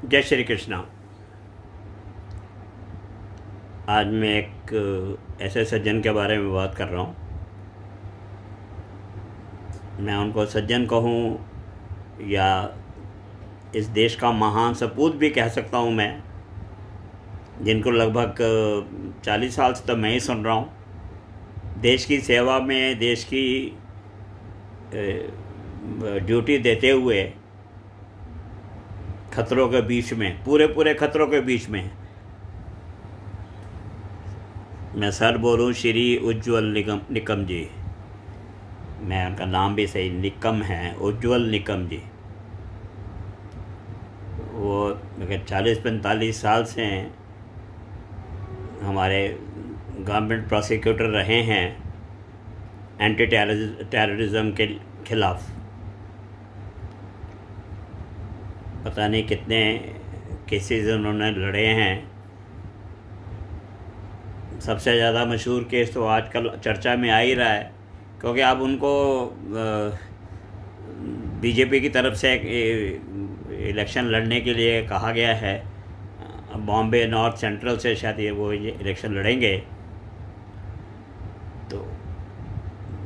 जय श्री कृष्णा। आज मैं एक ऐसे सज्जन के बारे में बात कर रहा हूँ। मैं उनको सज्जन कहूँ या इस देश का महान सपूत भी कह सकता हूँ मैं, जिनको लगभग 40 साल से तो मैं ही सुन रहा हूँ। देश की सेवा में, देश की ड्यूटी देते हुए खतरों के बीच में, पूरे खतरों के बीच में मैं सर बोलूं श्री उज्ज्वल निकम जी। मैं उनका नाम भी सही निकम है, उज्ज्वल निकम जी। वो 40-45 साल से हमारे गवर्नमेंट प्रोसिक्यूटर रहे हैं एंटी टेररिज्म के खिलाफ। पता नहीं कितने केसेस उन्होंने लड़े हैं। सबसे ज़्यादा मशहूर केस तो आजकल चर्चा में आ ही रहा है, क्योंकि अब उनको बीजेपी की तरफ से इलेक्शन लड़ने के लिए कहा गया है। बॉम्बे नॉर्थ सेंट्रल से शायद ये वो इलेक्शन लड़ेंगे। तो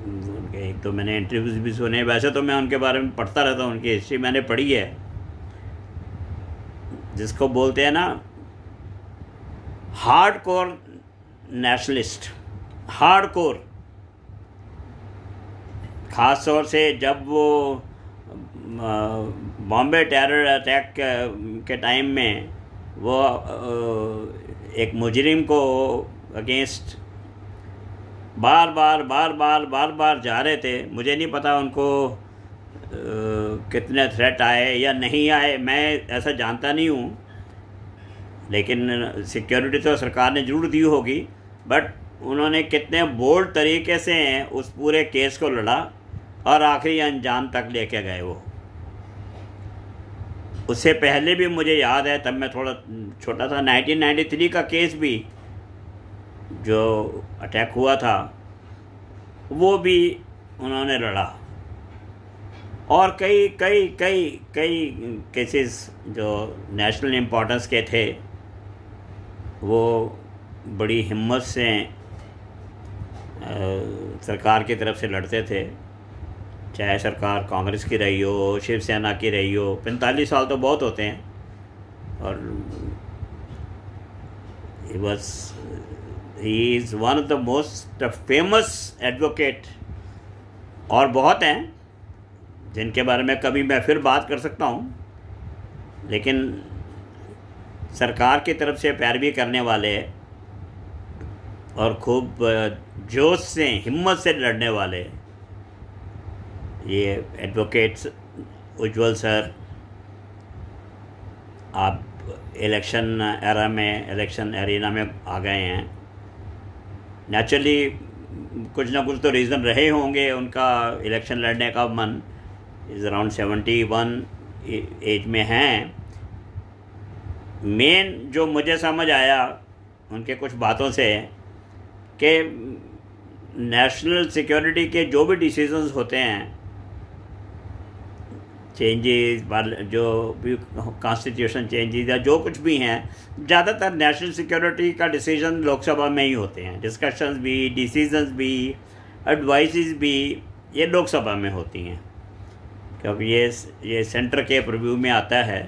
उनके एक तो मैंने इंटरव्यूज़ भी सुने। वैसे तो मैं उनके बारे में पढ़ता रहता हूँ, उनकी हिस्ट्री मैंने पढ़ी है। जिसको बोलते हैं ना हार्डकोर नेशनलिस्ट, हार्डकोर। ख़ास तौर से जब वो बॉम्बे टेरर अटैक के टाइम में वो एक मुजरिम को अगेंस्ट बार बार जा रहे थे। मुझे नहीं पता उनको कितने थ्रेट आए या नहीं आए, मैं ऐसा जानता नहीं हूँ, लेकिन सिक्योरिटी तो सरकार ने ज़रूर दी होगी। बट उन्होंने कितने बोल्ड तरीके से उस पूरे केस को लड़ा और आखिरी अंजाम तक लेके गए वो। उससे पहले भी मुझे याद है, तब मैं थोड़ा छोटा था, 1993 का केस भी जो अटैक हुआ था वो भी उन्होंने लड़ा। और कई कई कई कई केसेस जो नेशनल इम्पोर्टेंस के थे वो बड़ी हिम्मत से सरकार की तरफ से लड़ते थे। चाहे सरकार कांग्रेस की रही हो, शिवसेना की रही हो। 45 साल तो बहुत होते हैं। और he is one of the most famous advocate. और बहुत हैं जिनके बारे में कभी मैं फिर बात कर सकता हूँ, लेकिन सरकार की तरफ से पैरवी करने वाले और खूब जोश से, हिम्मत से लड़ने वाले ये एडवोकेट्स उज्ज्वल सर, आप इलेक्शन एरिना में आ गए हैं। नेचुरली कुछ ना कुछ तो रीज़न रहे होंगे उनका इलेक्शन लड़ने का मन। इज़ अराउंड 71 एज में हैं। मेन जो मुझे समझ आया उनके कुछ बातों से कि नेशनल सिक्योरिटी के जो भी डिसीजंस होते हैं, चेंजेस, जो भी कॉन्स्टिट्यूशन चेंजेस या जो कुछ भी हैं, ज़्यादातर नेशनल सिक्योरिटी का डिसीजन लोकसभा में ही होते हैं। डिस्कशंस भी, डिसीजंस भी, एडवाइसेस भी ये लोकसभा में होती हैं, क्योंकि ये सेंटर के प्रीव्यू में आता है।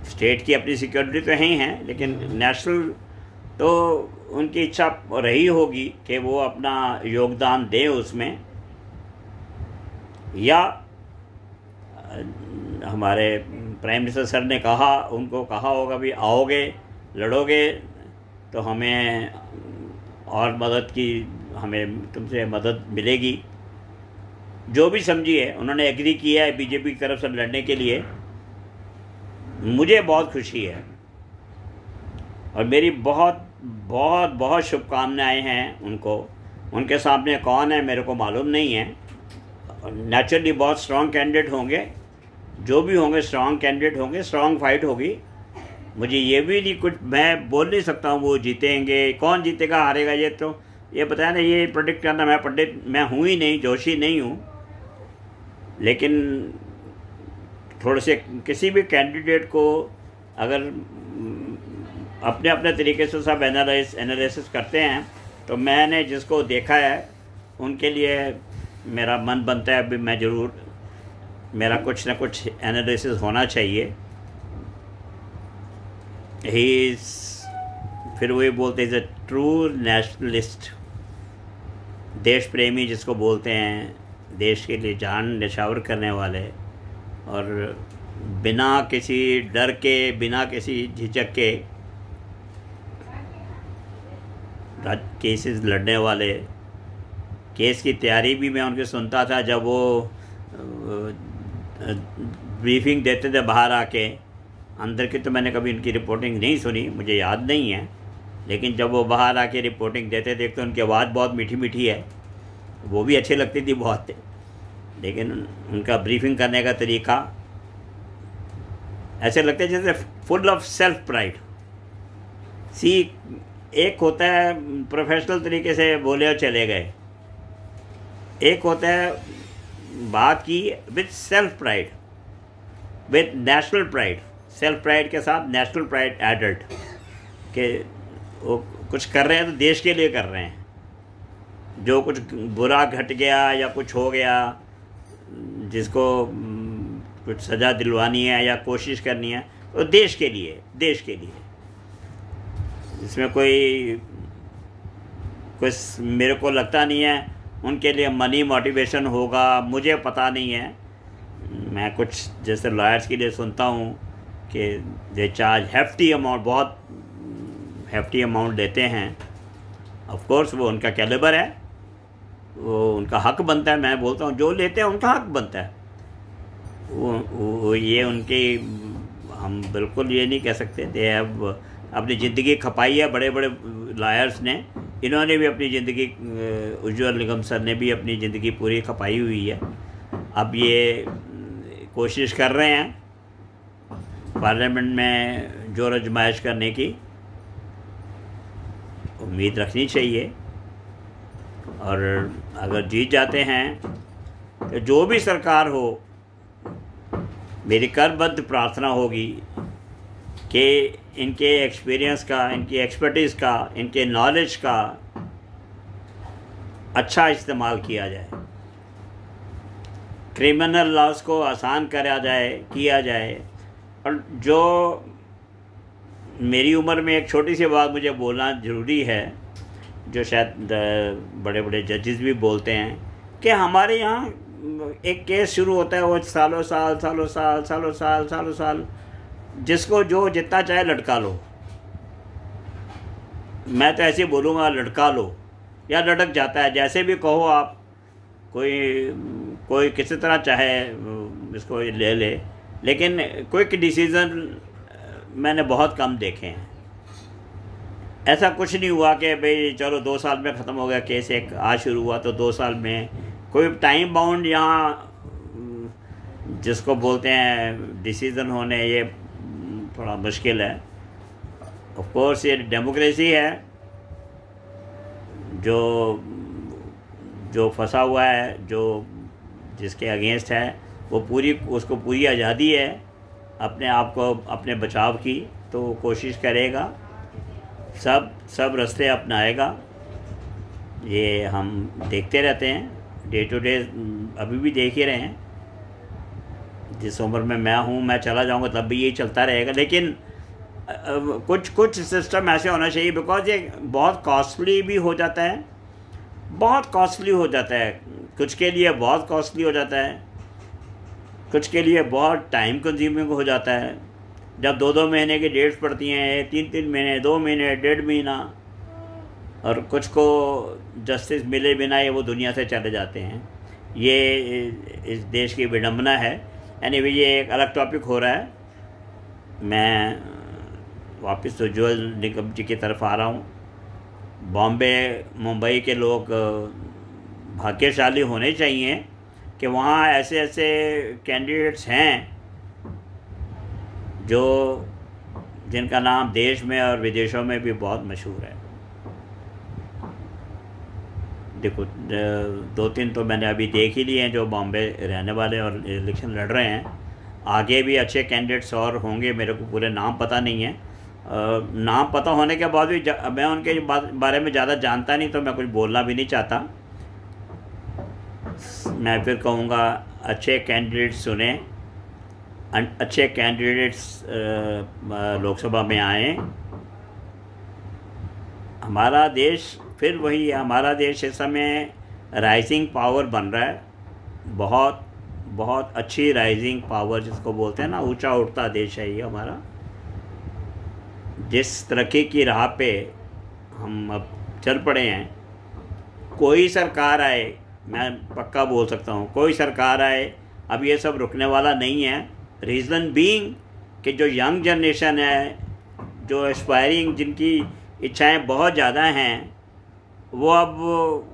स्टेट की अपनी सिक्योरिटी तो ही हैं, लेकिन नेशनल तो उनकी इच्छा रही होगी कि वो अपना योगदान दें उसमें। या हमारे प्राइम मिनिस्टर सर ने उनको कहा होगा भी आओगे, लड़ोगे तो हमें और हमें तुमसे मदद मिलेगी। जो भी समझिए उन्होंने एग्री किया है बीजेपी की तरफ से लड़ने के लिए। मुझे बहुत खुशी है और मेरी बहुत बहुत बहुत शुभकामनाएं हैं उनको। उनके सामने कौन है मेरे को मालूम नहीं है। नेचुरली बहुत स्ट्रॉन्ग कैंडिडेट होंगे, जो भी होंगे स्ट्रॉन्ग कैंडिडेट होंगे, स्ट्रॉन्ग फाइट होगी। मुझे ये भी नहीं, कुछ मैं बोल नहीं सकता हूँ वो जीतेंगे, कौन जीतेगा हारेगा ये बताया ना, ये प्रेडिक्ट करना मैं पंडित मैं हूँ ही नहीं, जोशी नहीं हूँ। लेकिन थोड़े से किसी भी कैंडिडेट को अगर अपने अपने तरीके से सब एनालिसिस करते हैं, तो मैंने जिसको देखा है उनके लिए मेरा मन बनता है अभी मैं ज़रूर, मेरा कुछ ना कुछ एनालिसिस होना चाहिए। ही फिर वही बोलते हैं इज़ अ ट्रू नेशनलिस्ट, देश प्रेमी जिसको बोलते हैं, देश के लिए जान निछावर करने वाले, और बिना किसी डर के, बिना किसी झिझक के केसेस लड़ने वाले। केस की तैयारी भी मैं उनकी सुनता था जब वो ब्रीफिंग देते थे बाहर आके। अंदर की तो मैंने कभी उनकी रिपोर्टिंग नहीं सुनी, मुझे याद नहीं है, लेकिन जब वो बाहर आके रिपोर्टिंग देते थे तो उनकी आवाज़ बहुत मीठी मीठी है, वो भी अच्छी लगती थी बहुत, लेकिन उनका ब्रीफिंग करने का तरीका ऐसे लगता है जैसे फुल ऑफ सेल्फ प्राइड। एक होता है प्रोफेशनल तरीके से बोले और चले गए, एक होता है बात की with self pride, with national pride, self pride के साथ नेशनल प्राइड एडेड, कि वो कुछ कर रहे हैं तो देश के लिए कर रहे हैं। जो कुछ बुरा घट गया या कुछ हो गया, जिसको कुछ सज़ा दिलवानी है या कोशिश करनी है, तो देश के लिए, देश के लिए। इसमें कोई मेरे को लगता नहीं है उनके लिए मनी मोटिवेशन होगा, मुझे पता नहीं है। मैं कुछ जैसे लॉयर्स के लिए सुनता हूँ कि दे चार्ज हेफ्टी अमाउंट, बहुत हेफ्टी अमाउंट देते हैं। ऑफ कोर्स वो उनका कैलिबर है, वो उनका हक बनता है। मैं बोलता हूँ जो लेते हैं उनका हक बनता है। वो ये उनकी, हम बिल्कुल ये नहीं कह सकते दे हैव अपनी ज़िंदगी खपाई है। बड़े बड़े लॉयर्स ने, इन्होंने भी अपनी ज़िंदगी, उज्ज्वल निगम सर ने भी अपनी ज़िंदगी पूरी खपाई हुई है। अब ये कोशिश कर रहे हैं पार्लियामेंट में जोर आजमाइश करने की, उम्मीद रखनी चाहिए। और अगर जीत जाते हैं तो जो भी सरकार हो, मेरी करबद्ध प्रार्थना होगी कि इनके एक्सपीरियंस का, इनकी एक्सपर्टीज़ का, इनके नॉलेज का अच्छा इस्तेमाल किया जाए, क्रिमिनल लॉस को आसान किया जाए। और जो मेरी उम्र में एक छोटी सी बात मुझे बोलना ज़रूरी है, जो शायद बड़े बड़े जजेस भी बोलते हैं, कि हमारे यहाँ एक केस शुरू होता है, वो सालों साल जिसको जो जितना चाहे लटका लो। मैं तो ऐसे बोलूँगा लटका लो या लटक जाता है, जैसे भी कहो आप। कोई किसी तरह चाहे इसको ले ले, लेकिन क्विक डिसीज़न मैंने बहुत कम देखे हैं। ऐसा कुछ नहीं हुआ कि भाई चलो 2 साल में ख़त्म हो गया केस, एक आज शुरू हुआ तो 2 साल में। कोई टाइम बाउंड यहाँ जिसको बोलते हैं डिसीज़न होने, ये थोड़ा मुश्किल है। ऑफ कोर्स ये डेमोक्रेसी है, जो फंसा हुआ है, जो जिसके अगेंस्ट है, वो उसको पूरी आज़ादी है अपने आप को, अपने बचाव की, तो वो कोशिश करेगा, सब रास्ते अपनाएगा। ये हम देखते रहते हैं डे टू डे, अभी भी देख ही रहे हैं। जिस उम्र में मैं हूँ, मैं चला जाऊँगा तब भी यही चलता रहेगा। लेकिन कुछ सिस्टम ऐसे होना चाहिए, बिकॉज ये बहुत कॉस्टली भी हो जाता है, बहुत कॉस्टली हो जाता है। कुछ के लिए बहुत कॉस्टली हो जाता है, कुछ के लिए बहुत टाइम कंज्यूमिंग हो जाता है। जब 2-2 महीने की डेट्स पड़ती हैं, 3-3 महीने, 2 महीने, 1.5 महीना, और कुछ को जस्टिस मिले बिना ये वो दुनिया से चले जाते हैं। ये इस देश की विडंबना है। एनीवे, ये एक अलग टॉपिक हो रहा है। मैं वापस उज्ज्वल निगम जी की तरफ आ रहा हूँ। बॉम्बे, मुंबई के लोग भाग्यशाली होने चाहिए कि वहाँ ऐसे ऐसे कैंडिडेट्स हैं जिनका नाम देश में और विदेशों में भी बहुत मशहूर है। देखो, 2-3 तो मैंने अभी देख ही लिए हैं जो बॉम्बे रहने वाले और इलेक्शन लड़ रहे हैं, आगे भी अच्छे कैंडिडेट्स और होंगे, मेरे को पूरे नाम पता नहीं है। नाम पता होने के बाद भी मैं उनके बारे में ज़्यादा जानता नहीं, तो मैं कुछ बोलना भी नहीं चाहता। मैं फिर कहूँगा अच्छे कैंडिडेट्स चुने, अच्छे कैंडिडेट्स लोकसभा में आए। हमारा देश फिर वही है, हमारा देश इस समय राइजिंग पावर बन रहा है, बहुत बहुत अच्छी राइजिंग पावर जिसको बोलते हैं ना, ऊंचा उठता देश है ये हमारा। जिस तरक्की की राह पे हम अब चल पड़े हैं, कोई सरकार आए, मैं पक्का बोल सकता हूँ, कोई सरकार आए अब ये सब रुकने वाला नहीं है। रीज़न बीइंग कि जो यंग जनरेशन है, जो एस्पायरिंग, जिनकी इच्छाएं बहुत ज़्यादा हैं, वो अब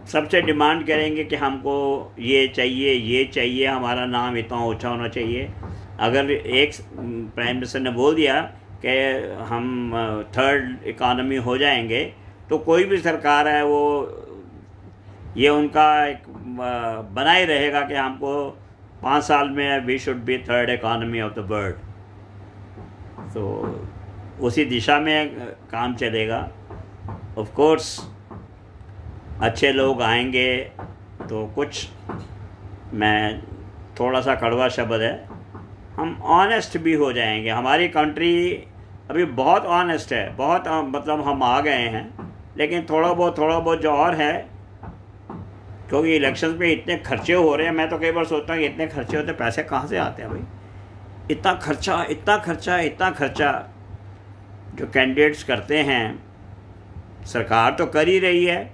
सबसे डिमांड करेंगे कि हमको ये चाहिए, हमारा नाम इतना ऊंचा होना चाहिए। अगर एक प्राइम मिनिस्टर ने बोल दिया कि हम थर्ड इकॉनमी हो जाएंगे, तो कोई भी सरकार है वो ये उनका एक बना ही रहेगा कि हमको 5 साल में we should be third economy of the world. तो उसी दिशा में काम चलेगा। ऑफ कोर्स अच्छे लोग आएंगे तो कुछ, मैं थोड़ा सा कड़वा शब्द है, हम ऑनेस्ट भी हो जाएंगे। हमारी कंट्री अभी बहुत ऑनेस्ट है, बहुत मतलब हम आ गए हैं, लेकिन थोड़ा बहुत जो और है, क्योंकि इलेक्शन पे इतने खर्चे हो रहे हैं। मैं तो कई बार सोचता हूँ कि इतने खर्चे होते, पैसे कहाँ से आते हैं भाई? इतना खर्चा जो कैंडिडेट्स करते हैं, सरकार तो कर ही रही है,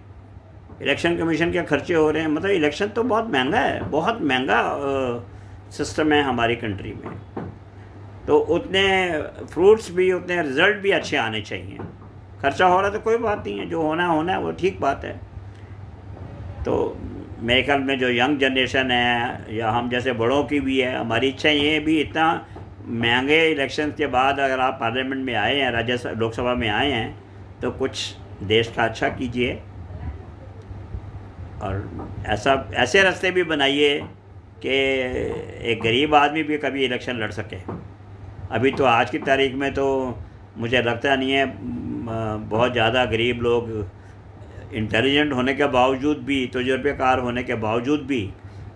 इलेक्शन कमीशन के खर्चे हो रहे हैं। मतलब इलेक्शन तो बहुत महंगा है, बहुत महंगा सिस्टम है हमारी कंट्री में। तो उतने फ्रूट्स भी, उतने रिज़ल्ट भी अच्छे आने चाहिए। खर्चा हो रहा है तो कोई बात नहीं है, जो होना है वो ठीक बात है। तो मेरे ख्याल में जो यंग जनरेशन है या हम जैसे बड़ों की भी है, हमारी इच्छा ये भी, इतना महंगे इलेक्शन के बाद अगर आप पार्लियामेंट में आए हैं, लोकसभा में आए हैं, तो कुछ देश का अच्छा कीजिए और ऐसे रास्ते भी बनाइए कि एक गरीब आदमी भी कभी इलेक्शन लड़ सके। अभी तो आज की तारीख में तो मुझे लगता नहीं है बहुत ज़्यादा गरीब लोग इंटेलिजेंट होने के बावजूद भी, तजुर्बेकार होने के बावजूद भी,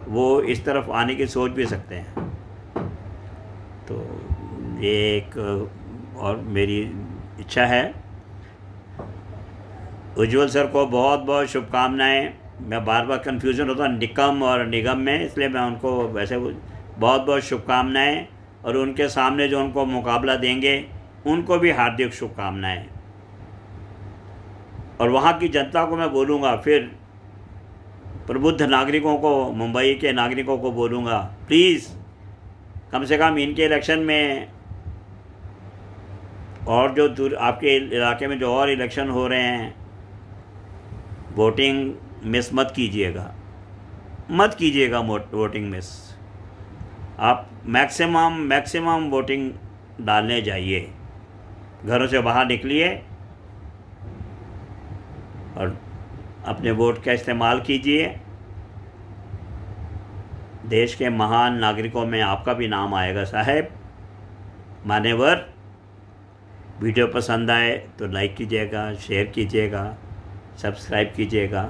वो इस तरफ आने की सोच भी सकते हैं। तो ये एक और मेरी इच्छा है। उज्ज्वल सर को बहुत बहुत शुभकामनाएं। मैं बार बार कन्फ्यूज़न होता है निकम और निगम में, इसलिए मैं उनको वैसे बहुत बहुत शुभकामनाएं, और उनके सामने जो उनको मुकाबला देंगे उनको भी हार्दिक शुभकामनाएं। और वहाँ की जनता को मैं बोलूँगा, फिर प्रबुद्ध नागरिकों को, मुंबई के नागरिकों को बोलूँगा, प्लीज़ कम से कम इनके इलेक्शन में, और जो दूर आपके इलाके में जो और इलेक्शन हो रहे हैं, वोटिंग मिस मत कीजिएगा वोटिंग मिस। आप मैक्सिमम वोटिंग डालने जाइए, घरों से बाहर निकलिए और अपने वोट का इस्तेमाल कीजिए। देश के महान नागरिकों में आपका भी नाम आएगा साहब, मान्यवर। वीडियो पसंद आए तो लाइक कीजिएगा, शेयर कीजिएगा, सब्सक्राइब कीजिएगा,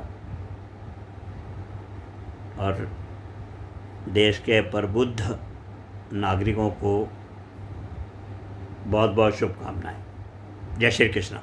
और देश के प्रबुद्ध नागरिकों को बहुत बहुत शुभकामनाएं। जय श्री कृष्ण।